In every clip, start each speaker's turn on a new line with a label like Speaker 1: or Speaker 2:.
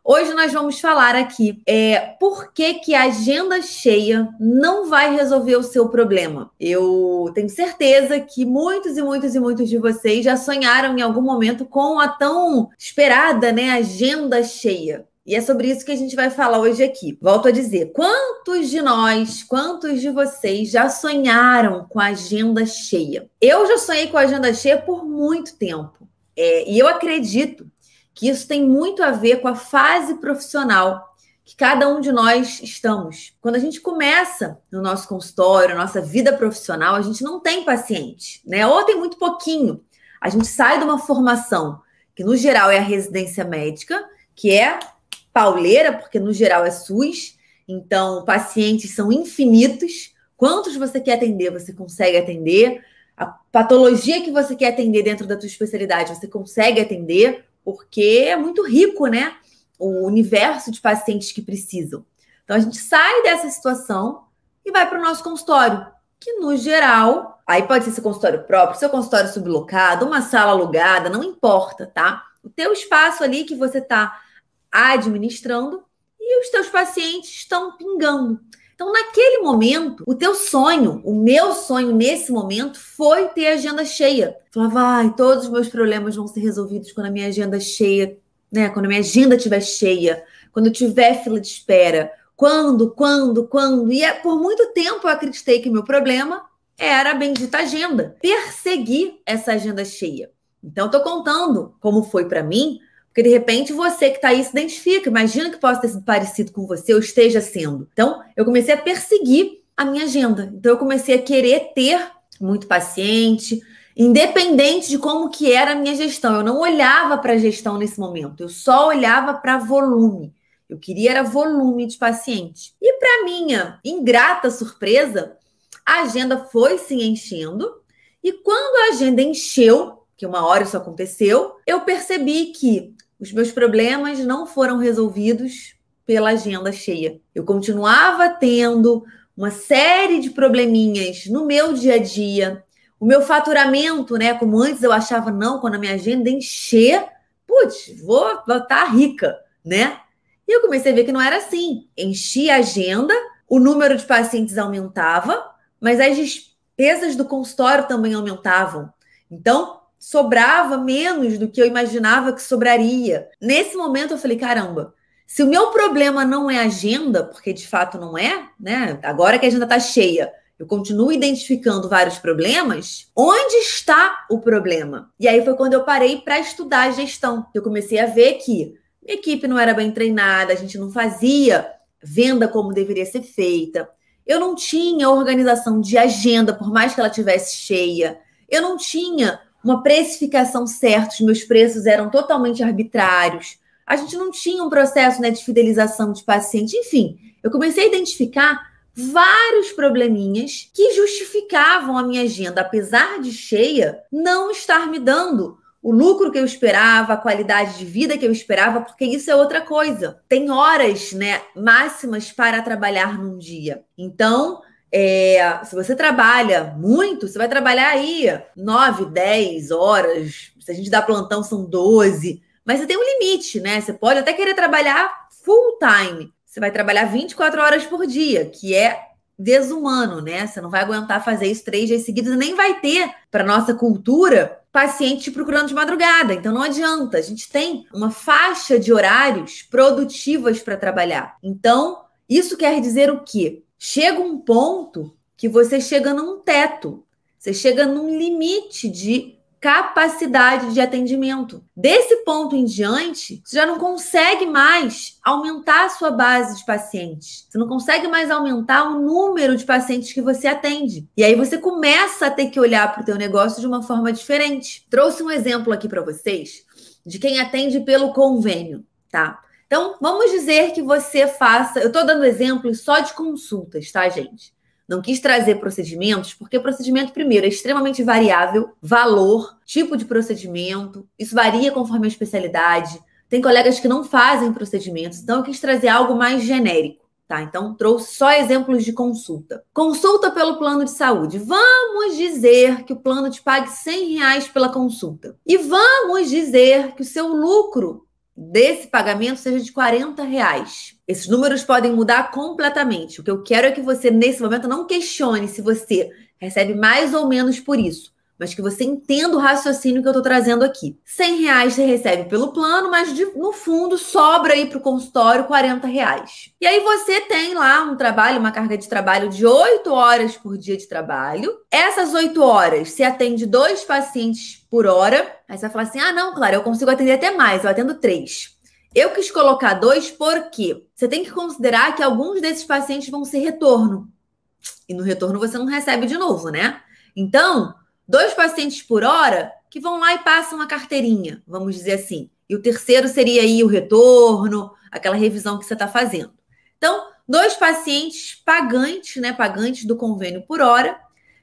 Speaker 1: Hoje nós vamos falar aqui por que a agenda cheia não vai resolver o seu problema. Eu tenho certeza que muitos de vocês já sonharam em algum momento com a tão esperada, né, agenda cheia. E é sobre isso que a gente vai falar hoje aqui. Volto a dizer, quantos de vocês já sonharam com a agenda cheia? Eu já sonhei com a agenda cheia por muito tempo. E eu acredito que isso tem muito a ver com a fase profissional que cada um de nós estamos. Quando a gente começa no nosso consultório, nossa vida profissional, a gente não tem paciente, né? Ou tem muito pouquinho. A gente sai de uma formação que, no geral, é a residência médica, que é pauleira, porque, no geral, é SUS. Então, pacientes são infinitos. Quantos você quer atender, você consegue atender. A patologia que você quer atender dentro da tua especialidade, você consegue atender, porque é muito rico, né? O universo de pacientes que precisam. Então, a gente sai dessa situação e vai para o nosso consultório, que, no geral, aí pode ser seu consultório próprio, seu consultório sublocado, uma sala alugada, não importa, tá? O teu espaço ali que você está administrando e os teus pacientes estão pingando. Então, naquele momento, o teu sonho, o meu sonho nesse momento foi ter agenda cheia. Falava, todos os meus problemas vão ser resolvidos quando a minha agenda cheia, né? Quando a minha agenda estiver cheia, quando eu tiver fila de espera. Quando? E por muito tempo eu acreditei que o meu problema era a bendita agenda. Persegui essa agenda cheia. Então, eu tô contando como foi para mim, porque, de repente, você que está aí se identifica. Imagina que possa ter sido parecido com você ou esteja sendo. Então, eu comecei a perseguir a minha agenda. Então, eu comecei a querer ter muito paciente, independente de como que era a minha gestão. Eu não olhava para a gestão nesse momento. Eu só olhava para volume. Eu queria era volume de paciente. E, para minha ingrata surpresa, a agenda foi se enchendo. E quando a agenda encheu, que uma hora isso aconteceu, eu percebi que os meus problemas não foram resolvidos pela agenda cheia. Eu continuava tendo uma série de probleminhas no meu dia a dia. O meu faturamento, né? Como antes eu achava, não, quando a minha agenda encher, putz, vou estar rica, né? E eu comecei a ver que não era assim. Enchia a agenda, o número de pacientes aumentava, mas as despesas do consultório também aumentavam. Então, sobrava menos do que eu imaginava que sobraria. Nesse momento eu falei, caramba, se o meu problema não é agenda, porque de fato não é, né? Agora que a agenda está cheia, eu continuo identificando vários problemas, onde está o problema? E aí foi quando eu parei para estudar a gestão. Eu comecei a ver que minha equipe não era bem treinada, a gente não fazia venda como deveria ser feita, eu não tinha organização de agenda, por mais que ela tivesse cheia, eu não tinha uma precificação certa, os meus preços eram totalmente arbitrários, a gente não tinha um processo, né, de fidelização de paciente, enfim, eu comecei a identificar vários probleminhas que justificavam a minha agenda, apesar de cheia, não estar me dando o lucro que eu esperava, a qualidade de vida que eu esperava, porque isso é outra coisa. Tem horas, né, máximas para trabalhar num dia. Então, se você trabalha muito, você vai trabalhar aí 9, 10 horas. Se a gente dá plantão, são 12. Mas você tem um limite, né? Você pode até querer trabalhar full time. Você vai trabalhar 24 horas por dia, que é desumano, né? Você não vai aguentar fazer isso 3 dias seguidos, nem vai ter, para nossa cultura, paciente te procurando de madrugada. Então, não adianta. A gente tem uma faixa de horários produtivas para trabalhar. Então, isso quer dizer o quê? Chega um ponto que você chega num teto, você chega num limite de capacidade de atendimento. Desse ponto em diante, você já não consegue mais aumentar a sua base de pacientes. Você não consegue mais aumentar o número de pacientes que você atende. E aí você começa a ter que olhar para o teu negócio de uma forma diferente. Trouxe um exemplo aqui para vocês de quem atende pelo convênio, tá? Então, vamos dizer que você faça... Eu estou dando exemplos só de consultas, tá, gente? Não quis trazer procedimentos, porque procedimento, primeiro, é extremamente variável, valor, tipo de procedimento, isso varia conforme a especialidade. Tem colegas que não fazem procedimentos, então eu quis trazer algo mais genérico, tá? Então, trouxe só exemplos de consulta. Consulta pelo plano de saúde. Vamos dizer que o plano te pague R$100 pela consulta. E vamos dizer que o seu lucro desse pagamento seja de R$ 40. Esses números podem mudar completamente. O que eu quero é que você, nesse momento, não questione se você recebe mais ou menos por isso, mas que você entenda o raciocínio que eu estou trazendo aqui. R$ 100 você recebe pelo plano, mas no fundo sobra aí para o consultório R$ 40. E aí você tem lá um trabalho, uma carga de trabalho de 8 horas por dia de trabalho. Essas 8 horas, você atende 2 pacientes por hora. Aí você vai falar assim, ah não, Clara, eu consigo atender até mais, eu atendo 3. Eu quis colocar 2 porque você tem que considerar que alguns desses pacientes vão ser retorno. E no retorno você não recebe de novo, né? Então, 2 pacientes por hora que vão lá e passam a carteirinha, vamos dizer assim. E o terceiro seria aí o retorno, aquela revisão que você está fazendo. Então, 2 pacientes pagantes, né? Pagantes do convênio por hora.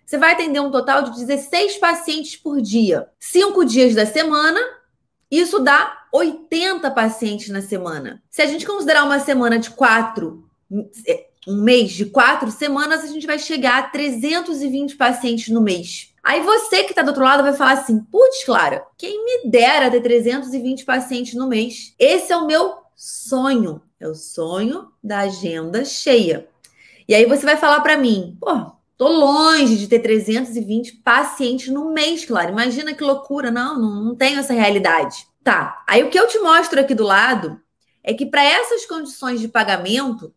Speaker 1: Você vai atender um total de 16 pacientes por dia. 5 dias da semana, isso dá 80 pacientes na semana. Se a gente considerar uma semana de 4, um mês de 4 semanas, a gente vai chegar a 320 pacientes no mês. Aí você que está do outro lado vai falar assim, putz, Clara, quem me dera ter 320 pacientes no mês? Esse é o meu sonho. É o sonho da agenda cheia. E aí você vai falar para mim, pô, tô longe de ter 320 pacientes no mês, Clara. Imagina que loucura. Não tenho essa realidade. Tá, aí o que eu te mostro aqui do lado é que para essas condições de pagamento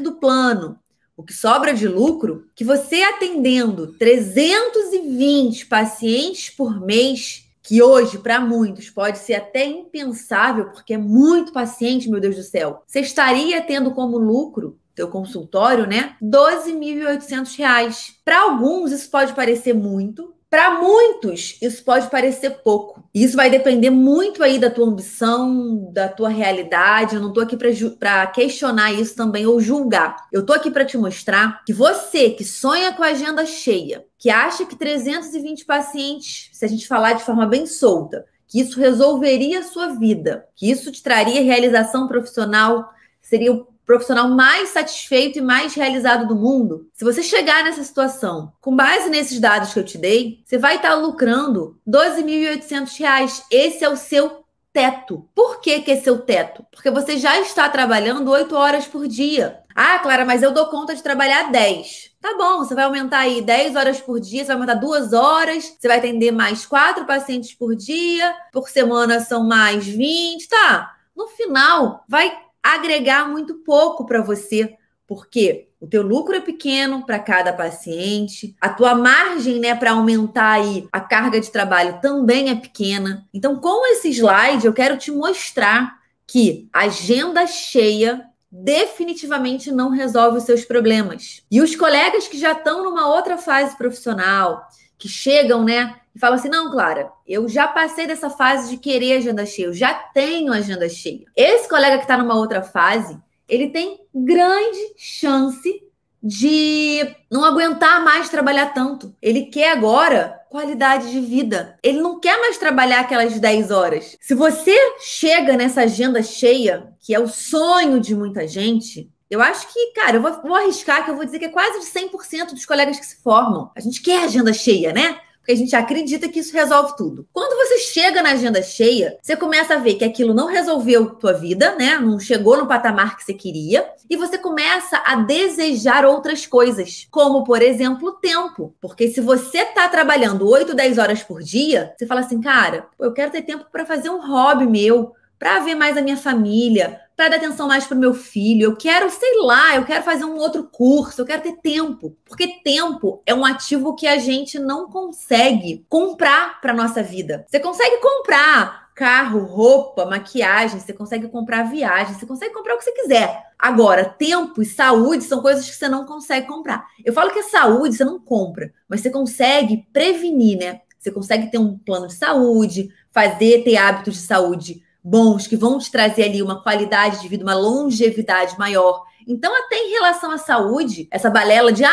Speaker 1: do plano, o que sobra de lucro, que você atendendo 320 pacientes por mês, que hoje, para muitos, pode ser até impensável, porque é muito paciente, meu Deus do céu, você estaria tendo como lucro, teu consultório, né, R$ 12.800. Para alguns, isso pode parecer muito. Para muitos, isso pode parecer pouco. Isso vai depender muito aí da tua ambição, da tua realidade. Eu não estou aqui para questionar isso também ou julgar. Eu estou aqui para te mostrar que você que sonha com a agenda cheia, que acha que 320 pacientes, se a gente falar de forma bem solta, que isso resolveria a sua vida, que isso te traria realização profissional, seria o profissional mais satisfeito e mais realizado do mundo. Se você chegar nessa situação, com base nesses dados que eu te dei, você vai estar lucrando R$ 12.800. Esse é o seu teto. Por que que é seu teto? Porque você já está trabalhando 8 horas por dia. Ah, Clara, mas eu dou conta de trabalhar 10. Tá bom, você vai aumentar aí 10 horas por dia, você vai aumentar 2 horas, você vai atender mais 4 pacientes por dia, por semana são mais 20, tá? No final, vai agregar muito pouco para você, porque o teu lucro é pequeno para cada paciente, a tua margem, né, para aumentar aí a carga de trabalho também é pequena. Então, com esse slide, eu quero te mostrar que a agenda cheia definitivamente não resolve os seus problemas. E os colegas que já estão numa outra fase profissional, que chegam, né, e falam assim, não, Clara, eu já passei dessa fase de querer agenda cheia, eu já tenho agenda cheia. Esse colega que está numa outra fase, ele tem grande chance de não aguentar mais trabalhar tanto. Ele quer agora qualidade de vida. Ele não quer mais trabalhar aquelas 10 horas. Se você chega nessa agenda cheia, que é o sonho de muita gente, eu acho que, cara, eu vou arriscar que eu vou dizer que é quase de 100% dos colegas que se formam. A gente quer agenda cheia, né? Porque a gente acredita que isso resolve tudo. Quando você chega na agenda cheia, você começa a ver que aquilo não resolveu tua vida, né? Não chegou no patamar que você queria. E você começa a desejar outras coisas, como, por exemplo, o tempo. Porque se você tá trabalhando 8, 10 horas por dia, você fala assim, cara, eu quero ter tempo para fazer um hobby meu, para ver mais a minha família, para dar atenção mais para o meu filho, eu quero, sei lá, eu quero fazer um outro curso, eu quero ter tempo. Porque tempo é um ativo que a gente não consegue comprar para nossa vida. Você consegue comprar carro, roupa, maquiagem, você consegue comprar viagem, você consegue comprar o que você quiser. Agora, tempo e saúde são coisas que você não consegue comprar. Eu falo que a saúde você não compra, mas você consegue prevenir, né? Você consegue ter um plano de saúde, ter hábitos de saúde bons, que vão te trazer ali uma qualidade de vida, uma longevidade maior. Então, até em relação à saúde, essa balela de,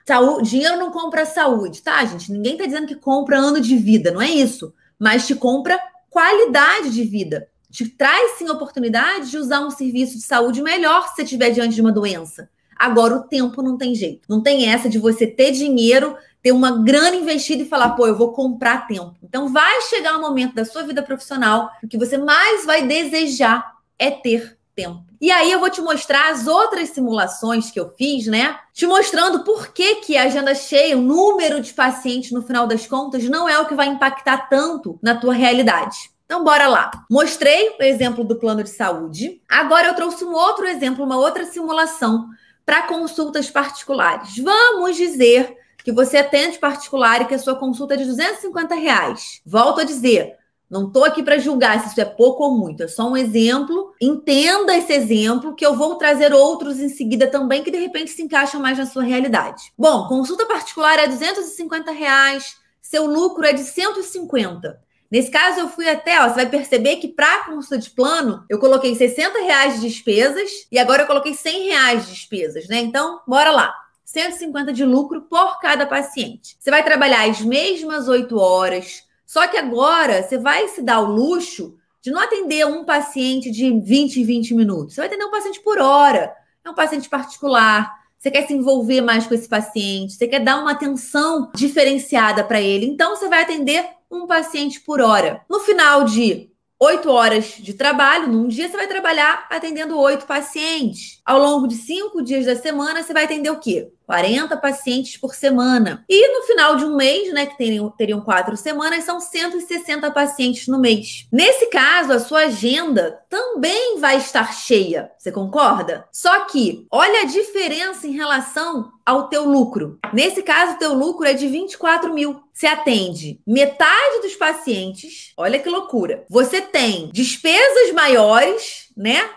Speaker 1: saúde, dinheiro não compra saúde. Tá, gente? Ninguém tá dizendo que compra ano de vida, não é isso. Mas te compra qualidade de vida. Te traz, sim, a oportunidade de usar um serviço de saúde melhor se você estiver diante de uma doença. Agora, o tempo não tem jeito. Não tem essa de você ter dinheiro, ter uma grana investida e falar, pô, eu vou comprar tempo. Então vai chegar um momento da sua vida profissional que o que você mais vai desejar é ter tempo. E aí eu vou te mostrar as outras simulações que eu fiz, né? Te mostrando por que a agenda cheia, o número de pacientes no final das contas, não é o que vai impactar tanto na tua realidade. Então, bora lá. Mostrei o exemplo do plano de saúde. Agora eu trouxe um outro exemplo, uma outra simulação para consultas particulares. Vamos dizer que você atende particular e que a sua consulta é de R$250. Volto a dizer, não estou aqui para julgar se isso é pouco ou muito, é só um exemplo. Entenda esse exemplo, que eu vou trazer outros em seguida também, que de repente se encaixam mais na sua realidade. Bom, consulta particular é R$250, seu lucro é de 150. Nesse caso, eu fui até, ó, você vai perceber que para a consulta de plano, eu coloquei R$60 de despesas e agora eu coloquei R$100 de despesas, né? Então, bora lá. 150 de lucro por cada paciente. Você vai trabalhar as mesmas 8 horas, só que agora você vai se dar o luxo de não atender um paciente de 20 em 20 minutos. Você vai atender um paciente por hora. É um paciente particular. Você quer se envolver mais com esse paciente. Você quer dar uma atenção diferenciada para ele. Então, você vai atender um paciente por hora. No final de 8 horas de trabalho, num dia você vai trabalhar atendendo 8 pacientes. Ao longo de 5 dias da semana, você vai atender o quê? 40 pacientes por semana. E no final de um mês, né, que teriam 4 semanas, são 160 pacientes no mês. Nesse caso, a sua agenda também vai estar cheia. Você concorda? Só que, olha a diferença em relação ao teu lucro. Nesse caso, o teu lucro é de 24 mil. Você atende metade dos pacientes. Olha que loucura. Você tem despesas maiores, né?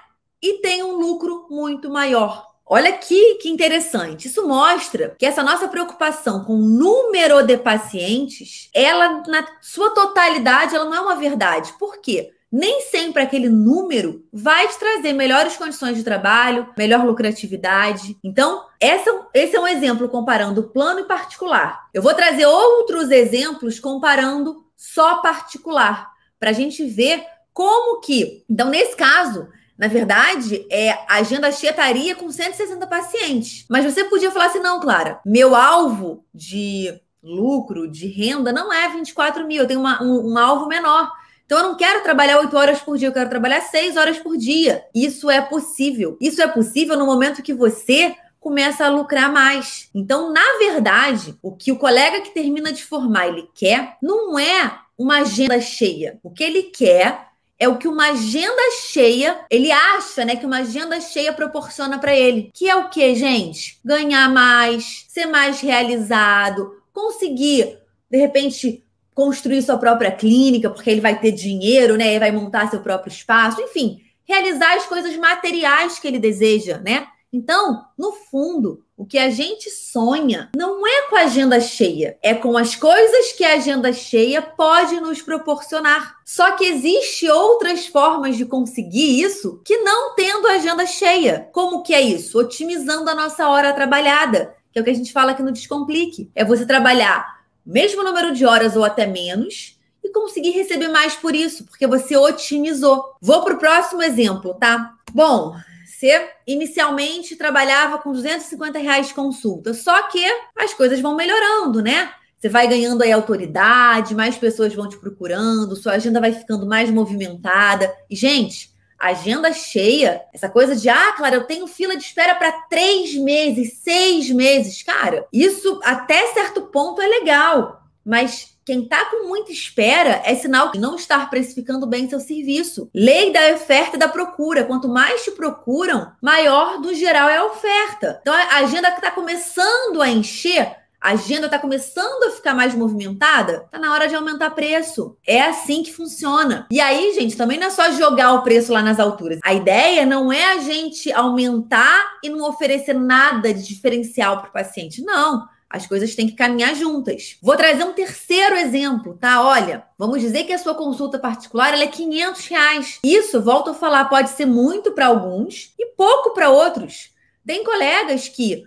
Speaker 1: E tem um lucro muito maior. Olha que interessante. Isso mostra que essa nossa preocupação com o número de pacientes, ela, na sua totalidade, ela não é uma verdade. Por quê? Nem sempre aquele número vai te trazer melhores condições de trabalho, melhor lucratividade. Então, esse é um exemplo comparando plano e particular. Eu vou trazer outros exemplos comparando só particular, para a gente ver como que... Então, nesse caso... Na verdade, a agenda cheia estaria com 160 pacientes. Mas você podia falar assim, não, Clara, meu alvo de lucro, de renda, não é 24 mil, eu tenho um alvo menor. Então, eu não quero trabalhar 8 horas por dia, eu quero trabalhar 6 horas por dia. Isso é possível. Isso é possível no momento que você começa a lucrar mais. Então, na verdade, o que o colega que termina de formar, ele quer, não é uma agenda cheia. O que ele quer é o que uma agenda cheia, ele acha, né, que uma agenda cheia proporciona para ele. Que é o quê, gente? Ganhar mais, ser mais realizado, conseguir, de repente, construir sua própria clínica, porque ele vai ter dinheiro, né, ele vai montar seu próprio espaço, enfim, realizar as coisas materiais que ele deseja, né? Então, no fundo, o que a gente sonha não é com a agenda cheia, é com as coisas que a agenda cheia pode nos proporcionar. Só que existe outras formas de conseguir isso que não tendo a agenda cheia. Como que é isso? Otimizando a nossa hora trabalhada, que é o que a gente fala aqui no Descomplique. É você trabalhar o mesmo número de horas ou até menos e conseguir receber mais por isso, porque você otimizou. Vou para o próximo exemplo, tá? Bom... Você inicialmente trabalhava com R$250 de consulta, só que as coisas vão melhorando, né? Você vai ganhando aí autoridade, mais pessoas vão te procurando, sua agenda vai ficando mais movimentada. E, gente, agenda cheia, essa coisa de, Clara, eu tenho fila de espera para 3 meses, 6 meses. Cara, isso até certo ponto é legal, mas... Quem está com muita espera é sinal de não estar precificando bem seu serviço. Lei da oferta e da procura. Quanto mais te procuram, maior, do geral, é a oferta. Então, a agenda que está começando a encher, a agenda está começando a ficar mais movimentada, está na hora de aumentar preço. É assim que funciona. E aí, gente, também não é só jogar o preço lá nas alturas. A ideia não é a gente aumentar e não oferecer nada de diferencial para o paciente. Não. As coisas têm que caminhar juntas. Vou trazer um terceiro exemplo, tá? Olha, vamos dizer que a sua consulta particular ela é R$500. Isso, volto a falar, pode ser muito para alguns e pouco para outros. Tem colegas que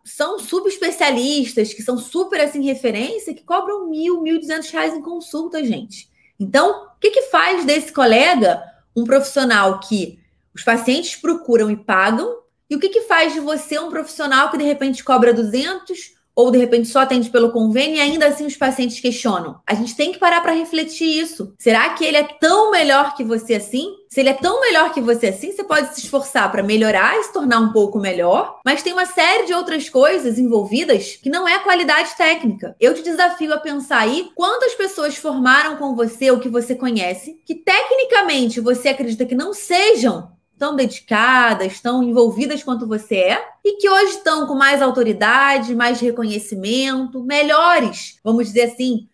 Speaker 1: são subespecialistas, que são super, assim, referência, que cobram R$1.000, R$1.200 em consulta, gente. Então, o que faz desse colega um profissional que os pacientes procuram e pagam? E o que faz de você um profissional que, de repente, cobra 200 ou de repente só atende pelo convênio e ainda assim os pacientes questionam. A gente tem que parar para refletir isso. Será que ele é tão melhor que você assim? Se ele é tão melhor que você assim, você pode se esforçar para melhorar e se tornar um pouco melhor, mas tem uma série de outras coisas envolvidas que não é a qualidade técnica. Eu te desafio a pensar aí quantas pessoas formaram com você ou que você conhece, que tecnicamente você acredita que não sejam tão dedicadas, tão envolvidas quanto você é, e que hoje estão com mais autoridade, mais reconhecimento, melhores, vamos dizer assim,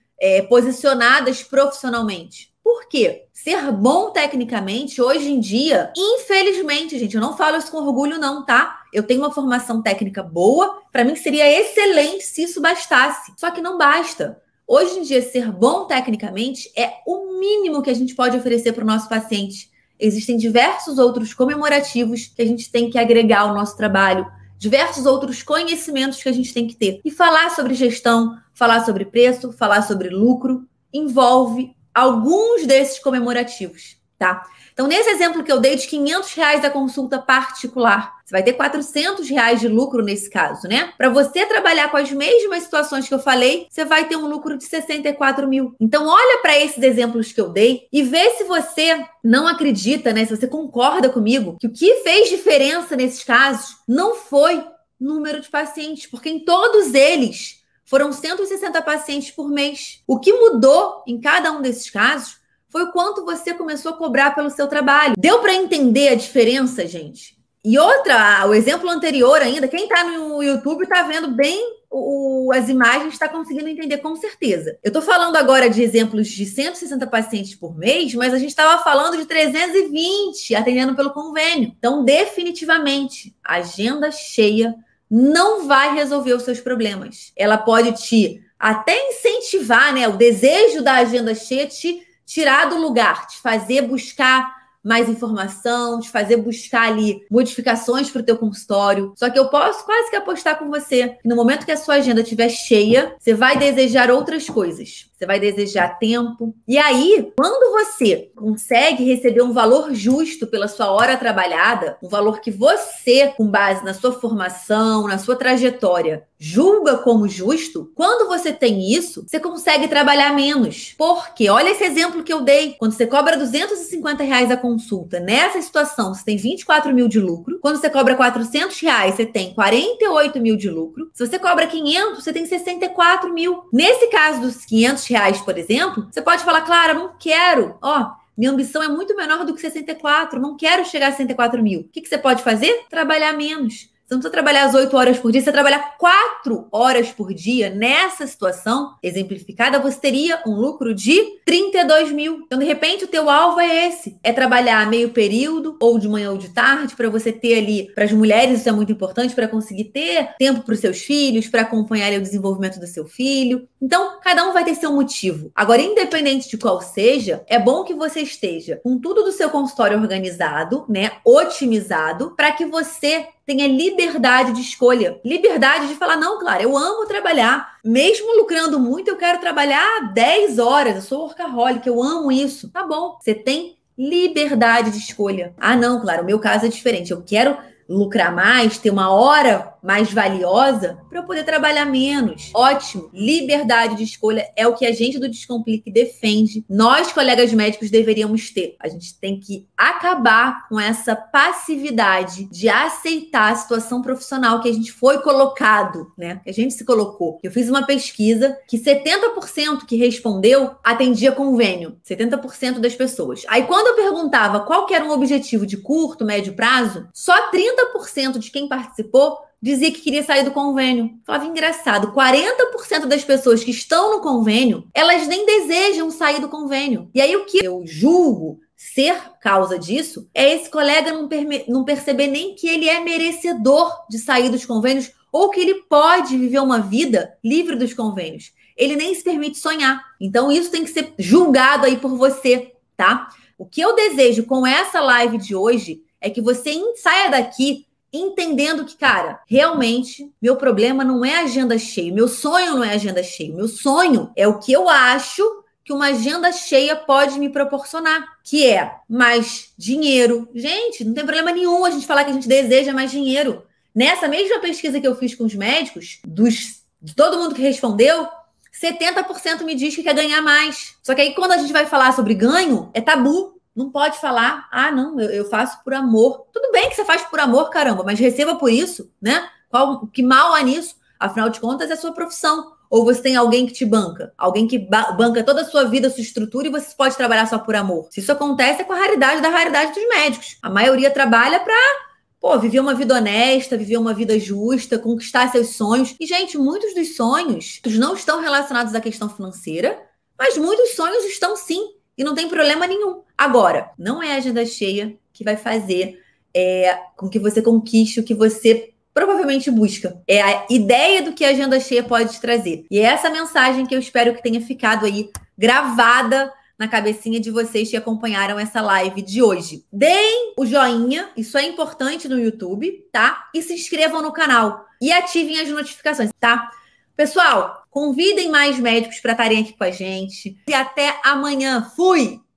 Speaker 1: posicionadas profissionalmente. Por quê? Ser bom tecnicamente, hoje em dia, infelizmente, gente, eu não falo isso com orgulho não, tá? Eu tenho uma formação técnica boa, para mim seria excelente se isso bastasse. Só que não basta. Hoje em dia, ser bom tecnicamente é o mínimo que a gente pode oferecer para o nosso paciente. Existem diversos outros comemorativos que a gente tem que agregar ao nosso trabalho, diversos outros conhecimentos que a gente tem que ter. E falar sobre gestão, falar sobre preço, falar sobre lucro, envolve alguns desses comemorativos, tá? Então, nesse exemplo que eu dei de R$500 da consulta particular, você vai ter R$400 de lucro nesse caso, né? Para você trabalhar com as mesmas situações que eu falei, você vai ter um lucro de 64 mil. Então, olha para esses exemplos que eu dei e vê se você não acredita, né? Se você concorda comigo, que o que fez diferença nesses casos não foi número de pacientes, porque em todos eles foram 160 pacientes por mês. O que mudou em cada um desses casos foi o quanto você começou a cobrar pelo seu trabalho. Deu para entender a diferença, gente? E outra, o exemplo anterior ainda, quem está no YouTube está vendo bem as imagens, está conseguindo entender com certeza. Eu estou falando agora de exemplos de 160 pacientes por mês, mas a gente estava falando de 320 atendendo pelo convênio. Então, definitivamente, agenda cheia não vai resolver os seus problemas. Ela pode te até incentivar, né? O desejo da agenda cheia te tirar do lugar, te fazer buscar mais informação, te fazer buscar ali modificações para o teu consultório. Só que eu posso quase que apostar com você que no momento que a sua agenda estiver cheia, você vai desejar outras coisas. Você vai desejar tempo. E aí, quando você consegue receber um valor justo pela sua hora trabalhada, um valor que você, com base na sua formação, na sua trajetória, julga como justo, quando você tem isso, você consegue trabalhar menos. Porque, olha esse exemplo que eu dei. Quando você cobra R$250 a consulta, nessa situação, você tem 24 mil de lucro. Quando você cobra R$400, você tem 48 mil de lucro. Se você cobra 500, você tem 64 mil. Nesse caso dos R$500, por exemplo, você pode falar, Clara, não quero. Minha ambição é muito menor do que 64, não quero chegar a 64 mil. O que você pode fazer? Trabalhar menos. Você não precisa trabalhar as 8 horas por dia, você trabalhar 4 horas por dia. Nessa situação exemplificada, você teria um lucro de 32 mil. Então, de repente, o teu alvo é esse. É trabalhar meio período, ou de manhã ou de tarde, para você ter ali, para as mulheres isso é muito importante, para conseguir ter tempo para os seus filhos, para acompanhar ali o desenvolvimento do seu filho. Então, cada um vai ter seu motivo. Agora, independente de qual seja, é bom que você esteja com tudo do seu consultório organizado, né, otimizado, para que você tenha liberdade de escolha. Liberdade de falar, não, Clara, eu amo trabalhar. Mesmo lucrando muito, eu quero trabalhar 10 horas. Eu sou workaholic, eu amo isso. Tá bom, você tem liberdade de escolha. Ah, não, Clara, o meu caso é diferente. Eu quero lucrar mais, ter uma hora mais valiosa para eu poder trabalhar menos. Ótimo. Liberdade de escolha é o que a gente do Descomplique defende. Nós, colegas médicos, deveríamos ter. A gente tem que acabar com essa passividade de aceitar a situação profissional que a gente foi colocado, né? Que a gente se colocou. Eu fiz uma pesquisa que 70% que respondeu atendia convênio. 70% das pessoas. Aí, quando eu perguntava qual que era um objetivo de curto, médio prazo, só 30% de quem participou dizia que queria sair do convênio. Falava, engraçado, 40% das pessoas que estão no convênio, elas nem desejam sair do convênio. E aí o que eu julgo ser causa disso é esse colega não perceber nem que ele é merecedor de sair dos convênios ou que ele pode viver uma vida livre dos convênios. Ele nem se permite sonhar. Então isso tem que ser julgado aí por você, tá? O que eu desejo com essa live de hoje é que você saia daqui entendendo que, cara, realmente, meu problema não é agenda cheia, meu sonho não é agenda cheia, meu sonho é o que eu acho que uma agenda cheia pode me proporcionar, que é mais dinheiro. Gente, não tem problema nenhum a gente falar que a gente deseja mais dinheiro. Nessa mesma pesquisa que eu fiz com os médicos, dos De todo mundo que respondeu, 70% me diz que quer ganhar mais. Só que aí quando a gente vai falar sobre ganho, é tabu. Não pode falar, não, eu faço por amor. Tudo bem que você faz por amor, caramba, mas receba por isso, né? Que mal há nisso? Afinal de contas, é sua profissão. Ou você tem alguém que te banca? Alguém que banca toda a sua vida, a sua estrutura, e você pode trabalhar só por amor. Se isso acontece, é com a raridade da raridade dos médicos. A maioria trabalha para viver uma vida honesta, viver uma vida justa, conquistar seus sonhos. E, gente, muitos dos sonhos não estão relacionados à questão financeira, mas muitos sonhos estão sim. E não tem problema nenhum. Agora, não é a agenda cheia que vai fazer com que você conquiste o que você provavelmente busca. É a ideia do que a agenda cheia pode te trazer. E é essa mensagem que eu espero que tenha ficado aí gravada na cabecinha de vocês que acompanharam essa live de hoje. Deem o joinha, isso é importante no YouTube, tá? E se inscrevam no canal e ativem as notificações, tá? Pessoal, convidem mais médicos para estarem aqui com a gente. E até amanhã. Fui!